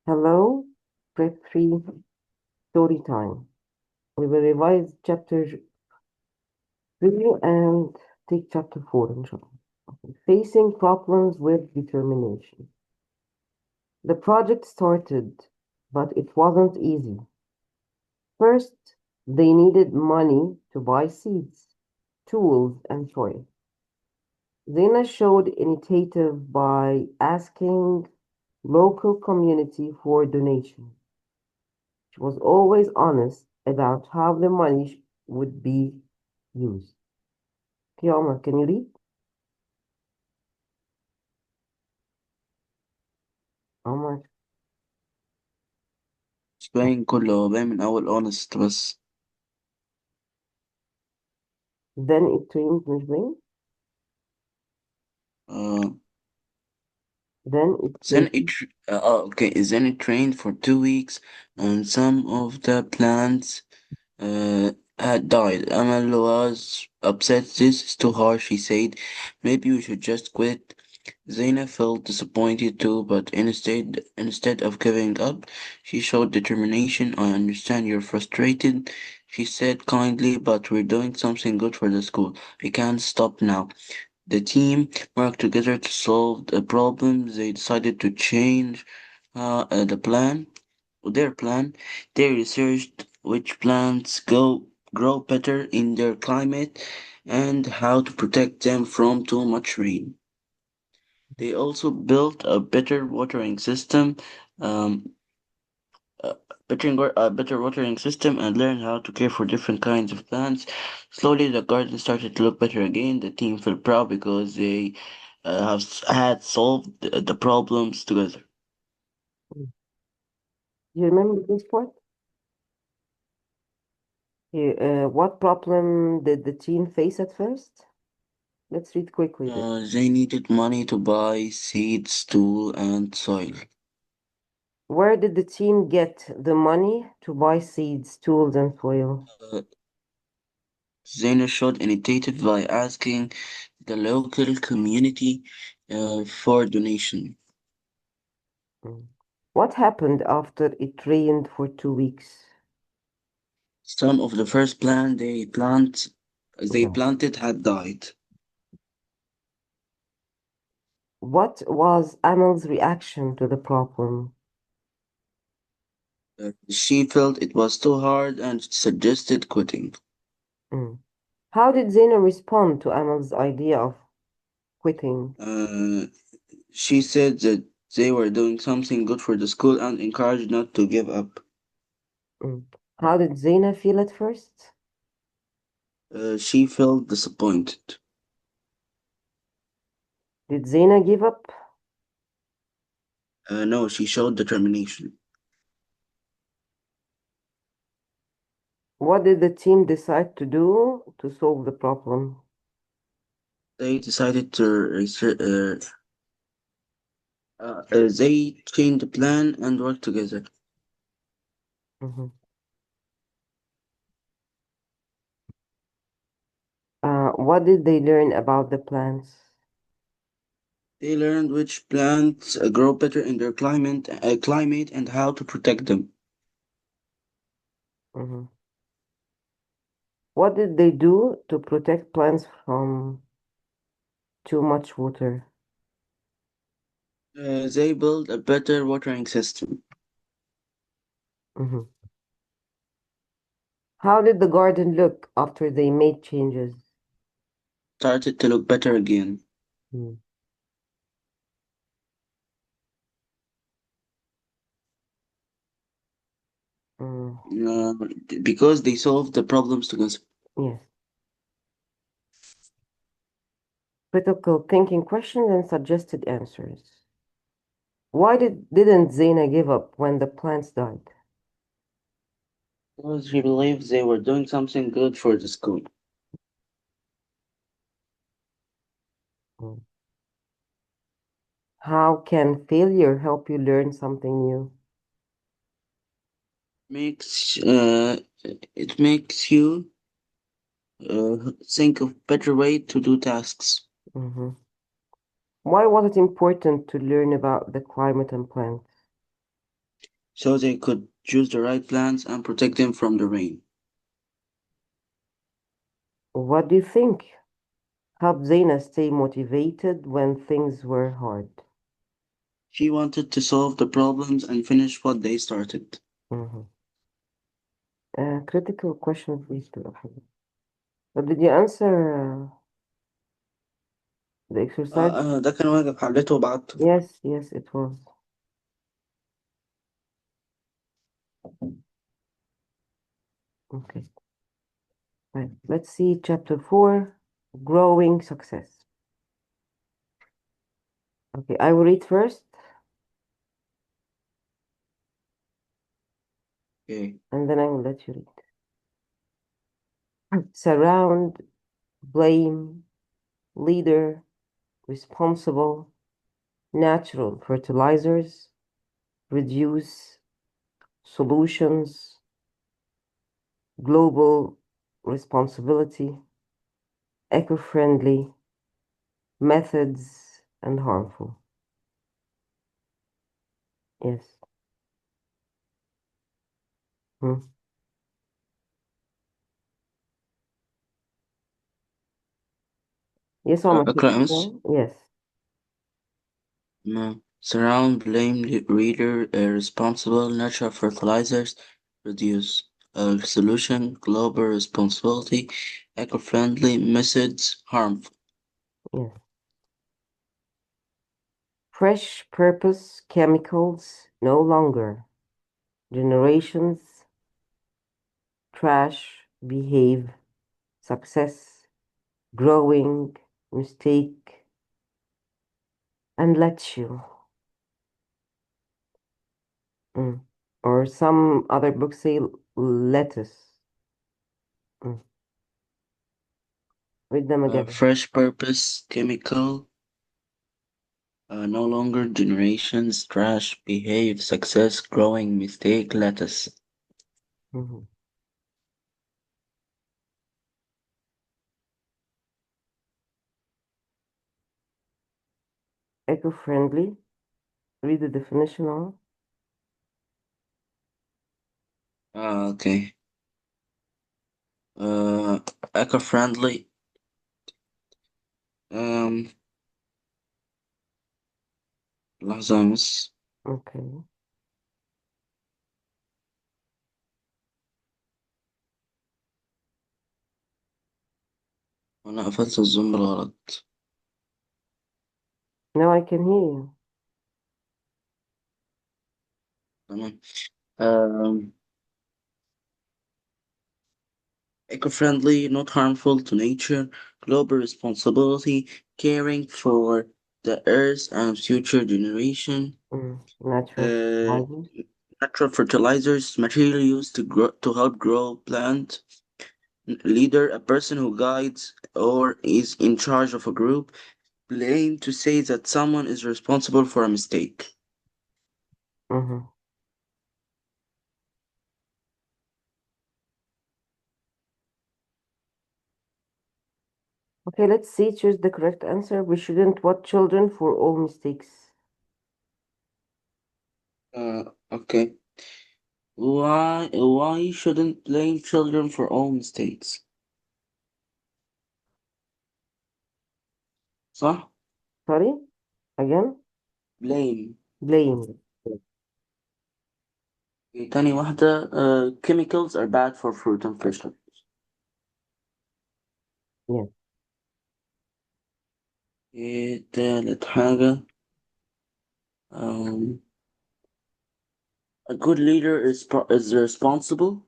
Hello, Prep 3 story time. We will revise chapter 3 and take chapter 4, inshallah. Facing problems with determination. The project started, but it wasn't easy. First, they needed money to buy seeds, tools, and soil. Zena showed initiative by asking local community for donation. She was always honest about how the money would be used. Okay, Omar, can you read? Omar, مش باين كله، هو باين من أول honest بس. then it trained مش باين. uh, Then it then it trained. okay, then it rained for 2 weeks and some of the plants had died. Amal was upset. This is too harsh, she said. Maybe we should just quit. Zaina felt disappointed too, but instead of giving up, she showed determination. I understand you're frustrated, she said kindly, but we're doing something good for the school. We can't stop now. The team worked together to solve the problem. They decided to change their plan. They researched which plants grow better in their climate and how to protect them from too much rain. They also built a better watering system, um, a better watering system, and learned how to care for different kinds of plants. Slowly, the garden started to look better again. The team felt proud because they had solved the problems together. You remember this part? What problem did the team face at first? Let's read quickly this. They needed money to buy seeds, tool, and soil. Where did the team get the money to buy seeds, tools, and soil? Uh, Zaina showed initiative by asking the local community for donation. Mm. What happened after it rained for 2 weeks? Some of the first plant they Yeah. planted had died. What was Amel's reaction to the problem? She felt it was too hard and suggested quitting. Mm. How did Zena respond to Amel's idea of quitting? Uh, she said that they were doing something good for the school and encouraged not to give up. Mm. How did Zena feel at first? She felt disappointed. Did Zena give up? No, she showed determination. What did the team decide to do to solve the problem? They decided to they changed the plan and worked together. Mhm. What did they learn about the plants? They learned which plants grow better in their climate and how to protect them. Mhm. What did they do to protect plants from too much water? They built a better watering system. Mhm. How did the garden look after they made changes? Started to look better again. Mm. Mm. uh, because they solved the problems together. Yes. Critical thinking questions and suggested answers. Why didn't Zena give up when the plants died? Because he believed they were doing something good for the school. Mm. How can failure help you learn something new? Makes it makes you think of better way to do tasks. Mhm. Why was it important to learn about the climate and plants? so they could choose the right plants and protect them from the rain. What do you think helped Zaina stay motivated when things were hard? She wanted to solve the problems and finish what they started. Mhm. Critical question, please. But did you answer the exercise? ده كان واجب حليته وبعته. Yes, yes, it was. Okay. Right. Let's see chapter 4, growing success. Okay, I will read first Okay. and then I will let you read. Surround, blame, leader, responsible, natural fertilizers, reduce, solutions, global responsibility, eco-friendly, methods, and harmful. Yes. Hmm. Yes, Omar. أقرأ أمس. Yes. No. Surround, blame, reader, responsible, natural fertilizers, reduce. Solution, global responsibility, eco-friendly, methods, harmful. Yes. Fresh purpose, chemicals, no longer. Generations, trash, behave, success, growing, mistake, and let you. Mm. Or some other books say lettuce. Mm. Read them again. Fresh purpose, chemical, no longer generations, trash, behave, success, growing, mistake, lettuce. Mhm. Eco-friendly. Read the definition of. Okay. Uh, eco-friendly. Um, لحظة أمس. Okay. أنا قفلت الزوم بالغلط. Now I can hear you. تمام. Eco-friendly, not harmful to nature, global responsibility, caring for the earth and future generation, Natural uh, fertilizers. natural fertilizers, material used to help grow plant, leader, a person who guides or is in charge of a group, blame to say that someone is responsible for a mistake. Mhm. Okay, let's see. Choose the correct answer. We shouldn't watch children for all mistakes. Okay. Why shouldn't blame children for all mistakes? صح؟ Sorry? Again? blame. Blame. تاني واحدة chemicals are bad for fruit and vegetables. Yes. تالت حاجة um, a good leader is responsible.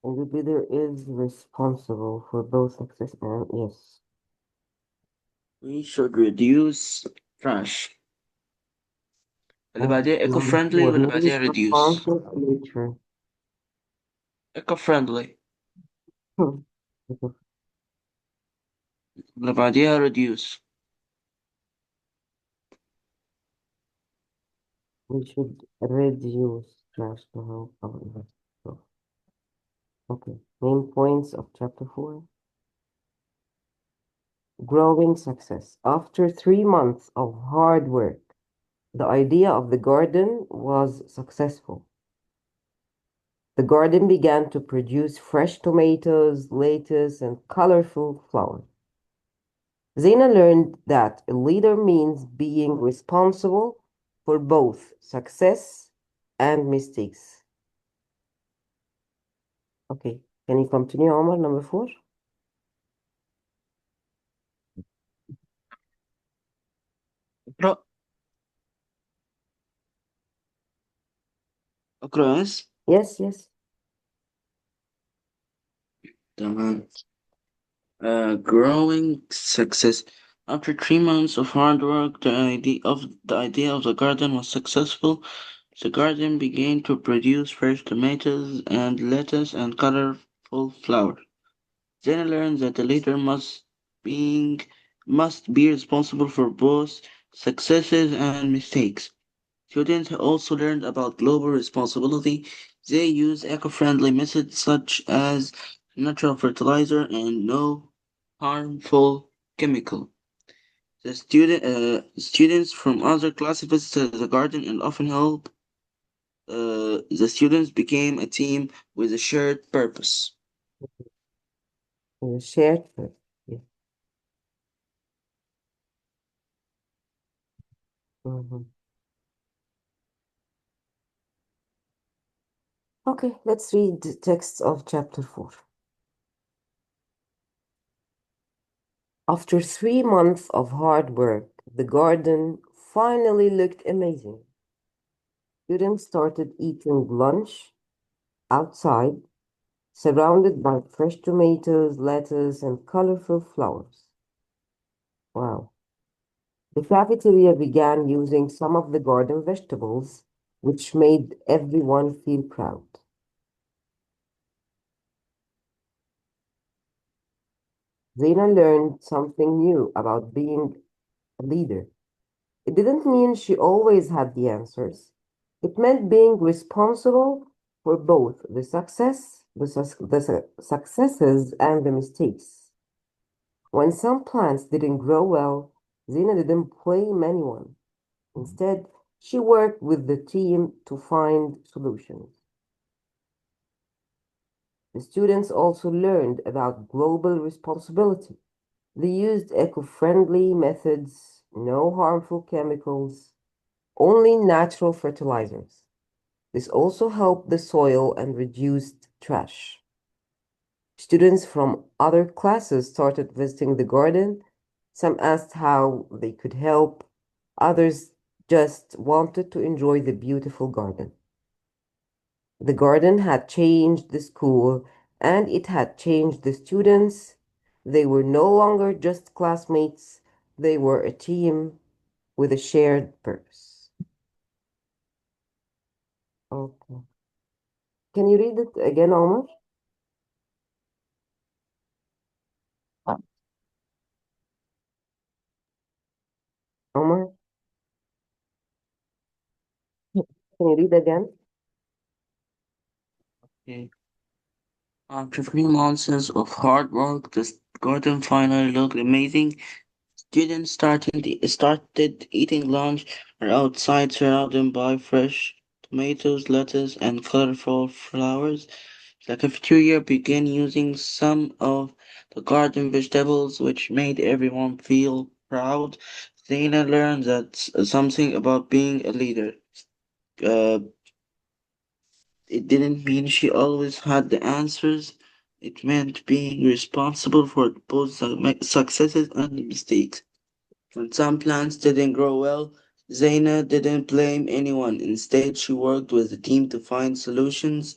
And the leader is responsible for both success and yes. We should reduce trash. اللي بعديها Number eco-friendly four, واللي بعديها means reduce. harmful to nature. eco-friendly Hmm. اللي بعديها reduce. We should reduce trash to help our environment. Okay. Main points of chapter 4. Growing success. After 3 months of hard work, The idea of the garden was successful. The garden began to produce fresh tomatoes, lettuce, and colorful flowers. Zena learned that a leader means being responsible for both success and mistakes. Okay, can you continue, Omar, number 4? اقرأ اقرأ يس. Yes, yes. تمام. Growing success. After 3 months of hard work, the idea of the garden was successful. The garden began to produce fresh tomatoes and lettuce and colorful flowers. Zena learned that the leader must be responsible for both successes and mistakes. Students also learned about global responsibility. They use eco-friendly methods such as natural fertilizer and no harmful chemical. Students from other classes visited the garden and often helped. The students became a team with a shared purpose. Shared first. Yeah. Mhm. Okay, let's read the text of chapter 4. After 3 months of hard work, the garden finally looked amazing. Students started eating lunch outside, surrounded by fresh tomatoes, lettuce, and colorful flowers. Wow. The cafeteria began using some of the garden vegetables, which made everyone feel proud. Zena learned something new about being a leader. It didn't mean she always had the answers. It meant being responsible for both the successes and the mistakes. When some plants didn't grow well, Zena didn't blame anyone. Instead, she worked with the team to find solutions. The students also learned about global responsibility. They used eco-friendly methods, no harmful chemicals, only natural fertilizers. This also helped the soil and reduced trash. Students from other classes started visiting the garden. Some asked how they could help. Others just wanted to enjoy the beautiful garden. The garden had changed the school and it had changed the students. They were no longer just classmates, they were a team with a shared purpose. Okay. Can you read it again, Omar? Omar, can you read again? Okay. After 3 months of hard work, the garden finally looked amazing. Students started eating lunch or outside surrounded by fresh tomatoes, lettuce, and colorful flowers. The cafeteria began using some of the garden vegetables, which made everyone feel proud. Zena learned something about being a leader. Uh, it didn't mean she always had the answers. It meant being responsible for both the successes and the mistakes. When some plants didn't grow well, Zaina didn't blame anyone. Instead, she worked with the team to find solutions.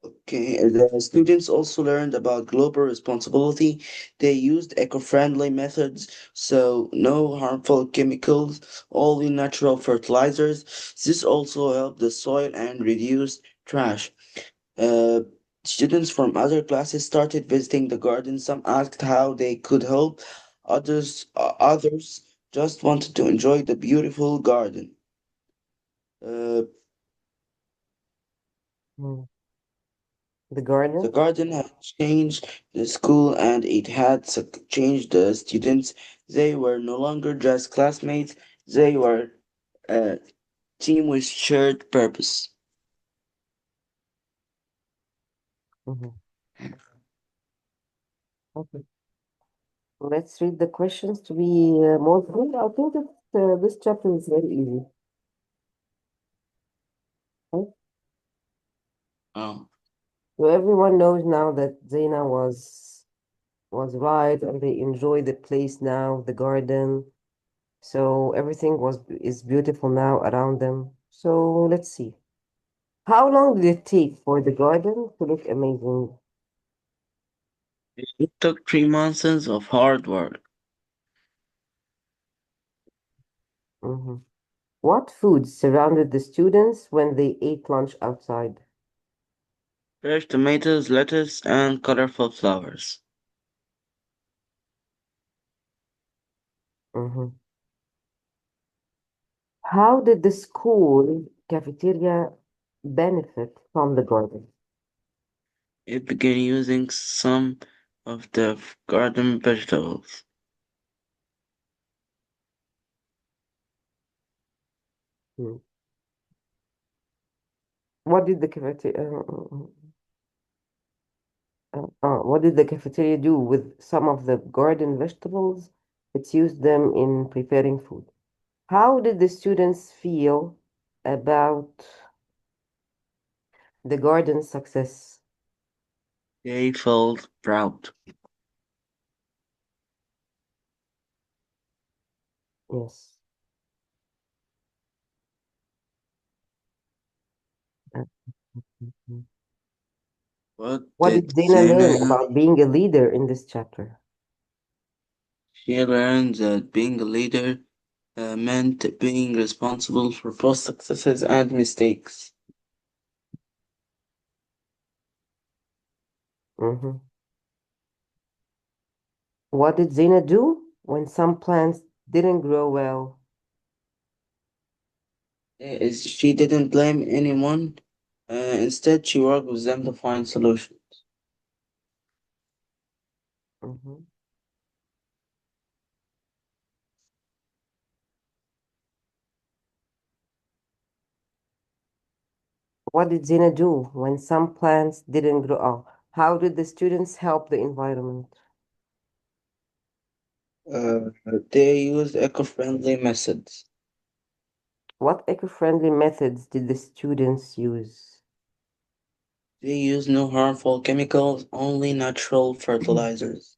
Okay, the students also learned about global responsibility. They used eco-friendly methods, so no harmful chemicals, only natural fertilizers. This also helped the soil and reduced trash. Uh, Students from other classes started visiting the garden. Some asked how they could help. Others just wanted to enjoy the beautiful garden. Uh, Hmm. The the garden? garden had changed the school and it had changed the students. They were no longer just classmates, they were a team with shared purpose. Mhm. Okay. Let's read the questions to be more clear. I think that this chapter is very easy. Right? Oh, So everyone knows now that Zaina was right, and they enjoy the place now, the garden. So everything is beautiful now around them. So let's see. How long did it take for the garden to look amazing? it took 3 months of hard work. Hmm. What foods surrounded the students when they ate lunch outside? Fresh tomatoes, lettuce, and colorful flowers. Hmm. How did the school cafeteria benefit from the garden? It began using some of the garden vegetables. Hmm. What did the cafeteria what did the cafeteria do with some of the garden vegetables? It used them in preparing food. How did the students feel about the garden's success? They felt proud. Yes. Uh, mhm. What What did did Zena learn Zena? about being a leader in this chapter? She learned that being a leader meant being responsible for both successes and mistakes. Mhm. What did Zena do when some plants didn't grow well? She didn't blame anyone. Instead, she worked with them to find solutions. Mhm. What did Zena do when some plants didn't grow up? How did the students help the environment? Uh, they used eco-friendly methods. What eco-friendly methods did the students use? They used no harmful chemicals, only natural fertilizers.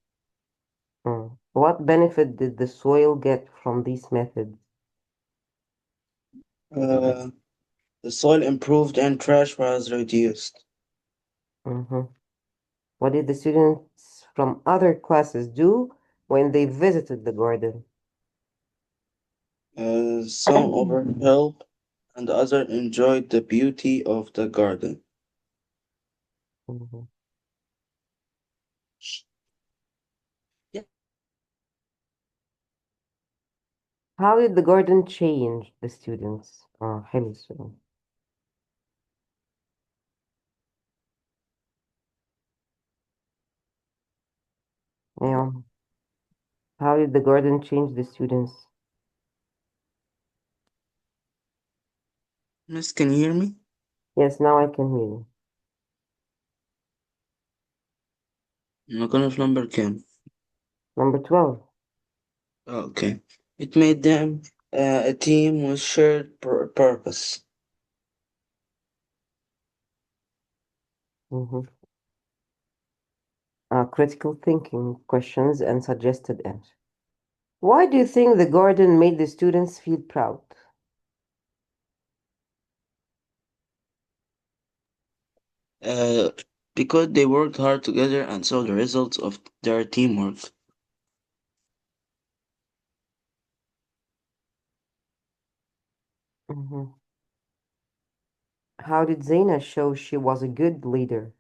What benefit did the soil get from these methods? Uh, the soil improved and trash was reduced. Mhm. What did the students from other classes do when they visited the garden? Some overhelped and others enjoyed the beauty of the garden. Mhm. Yeah. How did the garden change the students? حلو السؤال. Yeah. How did the garden change the students? Miss, can you hear me? Yes, now I can hear you. I'm gonna في number كام? Number 12. Okay. It made them a team with shared purpose. Mhm. Critical thinking, questions, and suggested answers. Why do you think the garden made the students feel proud? Uh, because they worked hard together and saw the results of their teamwork. Mhm. How did Zaina show she was a good leader?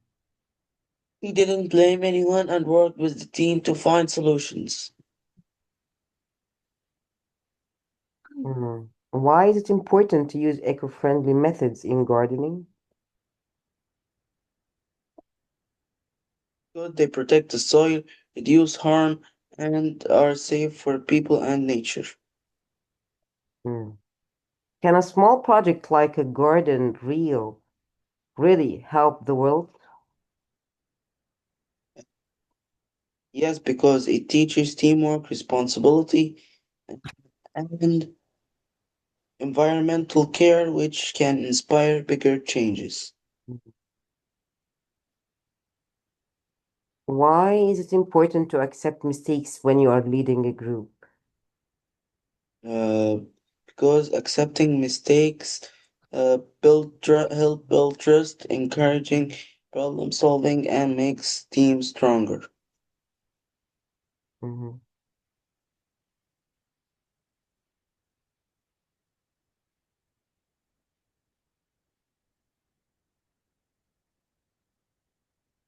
He didn't blame anyone and worked with the team to find solutions. Why is it important to use eco-friendly methods in gardening? Because they protect the soil, reduce harm, and are safe for people and nature. Mm. Can a small project like a garden really help the world? Yes, because it teaches teamwork, responsibility, and environmental care, which can inspire bigger changes. Mhm. Why is it important to accept mistakes when you are leading a group? Uh, because accepting mistakes help build trust, encouraging problem solving, and makes teams stronger. Mhm.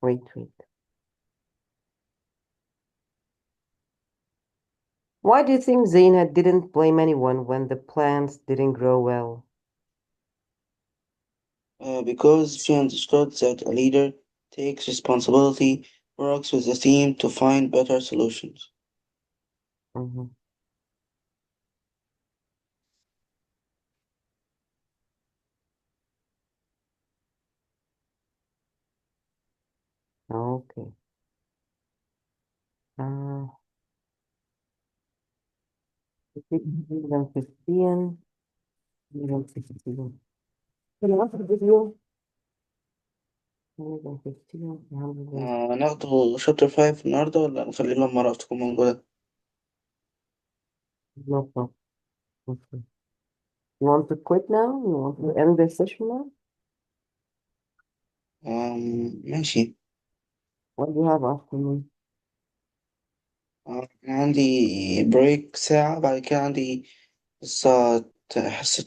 Wait. Why do you think Zaina didn't blame anyone when the plants didn't grow well? Because she understood that a leader takes responsibility, works with the team to find better solutions. Mhm. Okay. Uh, 115, 116. Can I answer the video? 115, 100. ناخده شابتر 5 النهاردة ولا نخليه لما مرة تكون موجودة؟ No problem. Okay. You want to quit now? You want to end the session now? ماشي. What do you have after me? عندي بريك ساعة بعد كده عندي حصة حصة